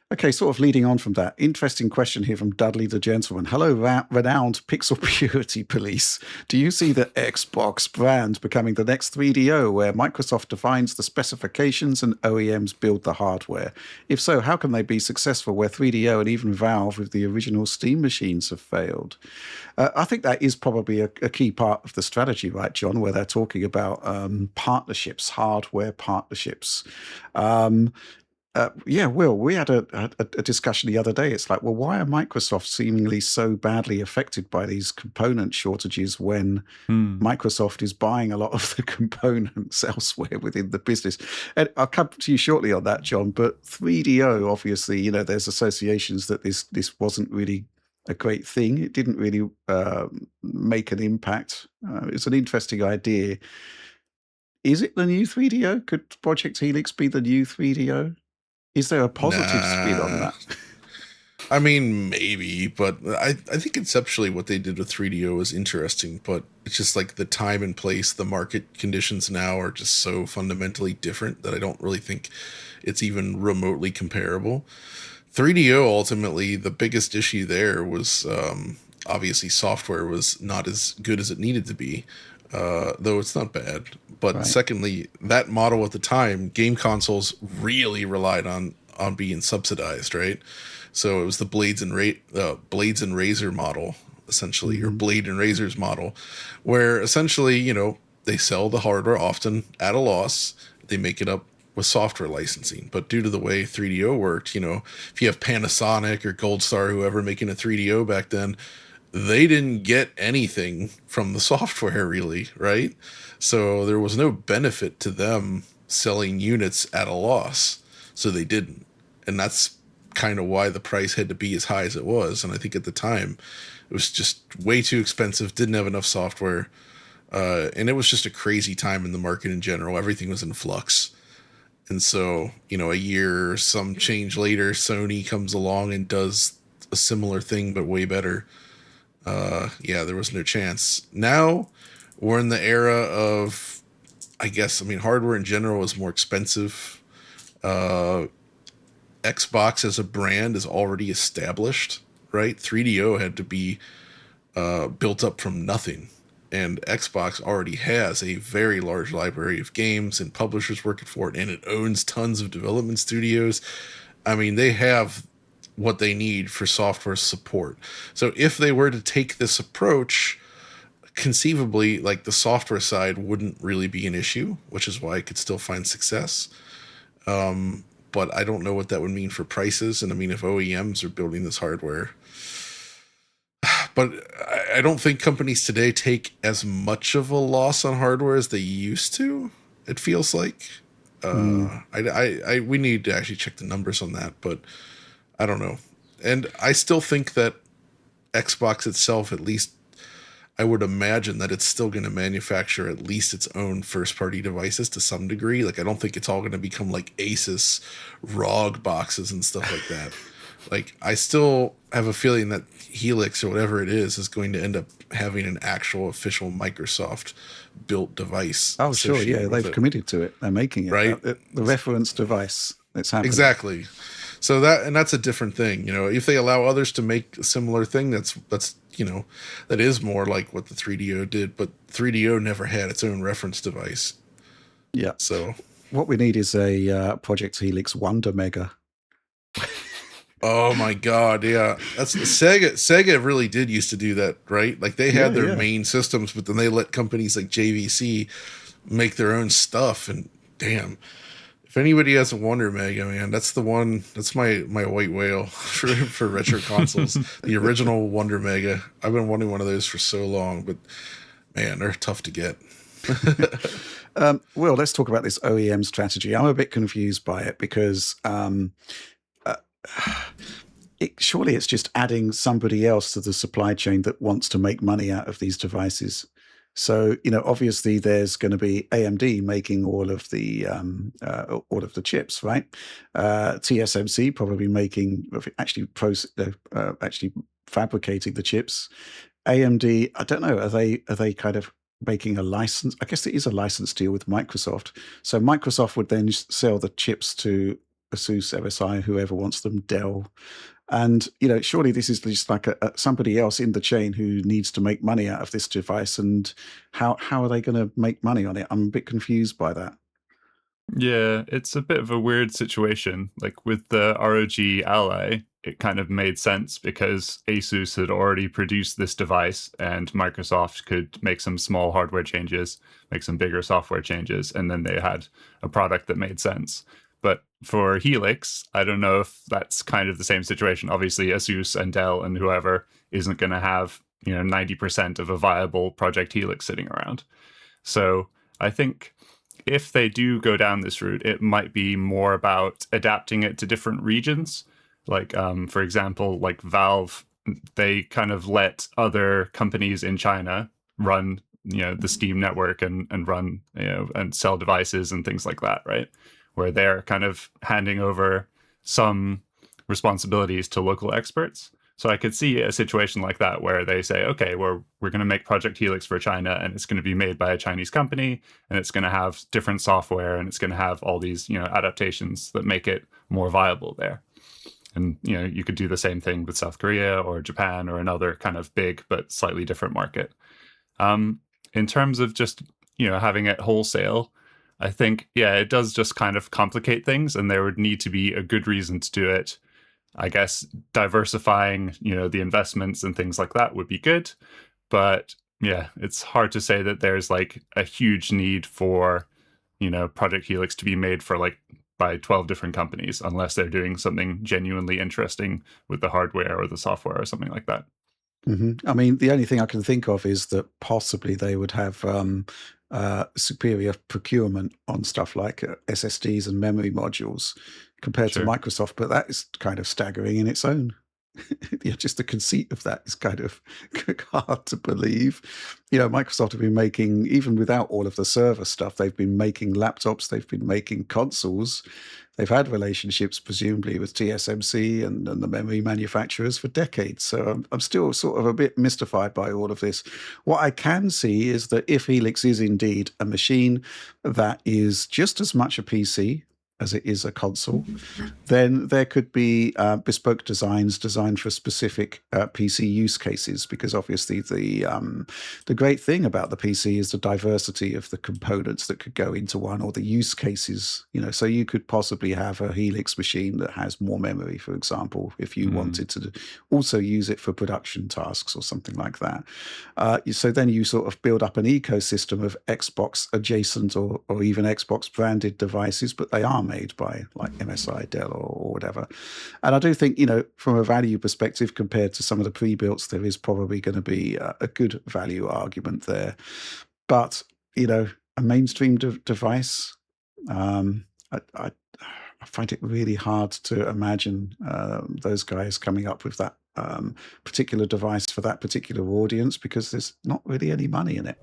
Okay, sort of leading on from that, interesting question here from Dudley the Gentleman. Hello, renowned Pixel Purity Police. Do you see the Xbox brand becoming the next 3DO, where Microsoft defines the specifications and OEMs build the hardware? If so, how can they be successful where 3DO and even Valve with the original Steam machines have failed? I think that is probably a key part of the strategy, right, John, where they're talking about partnerships, hardware partnerships. Um, yeah, Will, we had a discussion the other day. It's like, well, why are Microsoft seemingly so badly affected by these component shortages when Hmm. Microsoft is buying a lot of the components elsewhere within the business? And I'll come to you shortly on that, John. But 3DO, obviously, there's associations that this wasn't really a great thing. It didn't really make an impact. It's an interesting idea. Is it the new 3DO? Could Project Helix be the new 3DO? Is there a positive spin on Nah. that? I mean, maybe, but I think conceptually what they did with 3DO is interesting, but it's just like the time and place, the market conditions now are just so fundamentally different that I don't really think it's even remotely comparable. 3DO ultimately, the biggest issue there was obviously software was not as good as it needed to be, though it's not bad. But Right. secondly, that model at the time, game consoles really relied on being subsidized, right? So it was the blades and razor model, essentially, or Mm-hmm. blade and razors model, where essentially, they sell the hardware often at a loss. They make it up with software licensing. But due to the way 3DO worked, if you have Panasonic or Gold Star, whoever making a 3DO back then, they didn't get anything from the software really, right? So there was no benefit to them selling units at a loss. So they didn't. And that's kind of why the price had to be as high as it was. And I think at the time, it was just way too expensive, didn't have enough software. And it was just a crazy time in the market in general. Everything was in flux. And so, a year or some change later, Sony comes along and does a similar thing, but way better. Yeah, there was no chance. Now we're in the era of, hardware in general is more expensive. Uh, Xbox as a brand is already established, right? 3DO had to be built up from nothing. And Xbox already has a very large library of games and publishers working for it, and it owns tons of development studios. I mean, they have what they need for software support. So if they were to take this approach, conceivably, like the software side wouldn't really be an issue, which is why it could still find success. But I don't know what that would mean for prices. And I mean, if OEMs are building this hardware, but I don't think companies today take as much of a loss on hardware as they used to. It feels like. Mm. We need to actually check the numbers on that, but I don't know. And I still think that Xbox itself, at least, I would imagine that it's still going to manufacture at least its own first party devices to some degree. Like, I don't think it's all going to become like Asus ROG boxes and stuff like that. Like, I still have a feeling that Helix or whatever it is going to end up having an actual official Microsoft built device Oh, sure. Yeah, associated with they've it, committed to it. They're making it. right? The reference device. It's happening. Exactly. So that's a different thing. If they allow others to make a similar thing, that is more like what the 3DO did. But 3DO never had its own reference device. Yeah. So, What we need is a Project Helix Wonder Mega. oh my God, yeah, that's Sega. Sega really did used to do that, right? Like they Yeah, had their yeah. main systems, but then they let companies like JVC make their own stuff. And damn, if anybody has a Wonder Mega, man, that's the one. That's my white whale for retro consoles. The original Wonder Mega. I've been wanting one of those for so long, but man, they're tough to get. Well, let's talk about this OEM strategy. I'm a bit confused by it because uh, surely it's just adding somebody else to the supply chain that wants to make money out of these devices. So, obviously there's going to be AMD making all of the chips, right? TSMC probably making, actually fabricating the chips. AMD, I don't know, are they kind of making a license? I guess it is a license deal with Microsoft. So Microsoft would then sell the chips to Asus, MSI, whoever wants them, Dell. And, surely this is just like somebody else in the chain who needs to make money out of this device. And how are they going to make money on it? I'm a bit confused by that. Yeah, it's a bit of a weird situation. Like with the ROG Ally, it kind of made sense because Asus had already produced this device and Microsoft could make some small hardware changes, make some bigger software changes, and then they had a product that made sense. But for Helix, I don't know if that's kind of the same situation. Obviously, Asus and Dell and whoever isn't going to have, 90% of a viable Project Helix sitting around. So I think if they do go down this route, it might be more about adapting it to different regions. Like, for example, like Valve, they kind of let other companies in China run, the Steam network and run, and sell devices and things like that, right? Where they're kind of handing over some responsibilities to local experts. So I could see a situation like that where they say, okay, we're going to make Project Helix for China, and it's going to be made by a Chinese company, and it's going to have different software, and it's going to have all these, adaptations that make it more viable there. And, you could do the same thing with South Korea or Japan or another kind of big but slightly different market. In terms of just, having it wholesale, I think, yeah, it does just kind of complicate things, and there would need to be a good reason to do it. I guess diversifying, the investments and things like that would be good. But yeah, it's hard to say that there's like a huge need for, Project Helix to be made for like by 12 different companies, unless they're doing something genuinely interesting with the hardware or the software or something like that. I mean, the only thing I can think of is that possibly they would have superior procurement on stuff like SSDs and memory modules compared to Sure. Microsoft, but that is kind of staggering in its own. Yeah, just the conceit of that is kind of hard to believe. Microsoft have been making, even without all of the server stuff, they've been making laptops, they've been making consoles. They've had relationships, presumably, with TSMC and the memory manufacturers for decades. So I'm still sort of a bit mystified by all of this. What I can see is that if Helix is indeed a machine that is just as much a PC as it is a console, then there could be bespoke designs designed for specific PC use cases. Because obviously the great thing about the PC is the diversity of the components that could go into one, or the use cases. So you could possibly have a Helix machine that has more memory, for example, if you wanted to also use it for production tasks or something like that. So then you sort of build up an ecosystem of Xbox adjacent or even Xbox branded devices, but they are made by like MSI, Dell, or whatever. And I do think, from a value perspective, compared to some of the pre-builts, there is probably going to be a good value argument there. But, a mainstream device, I find it really hard to imagine those guys coming up with that particular device for that particular audience, because there's not really any money in it.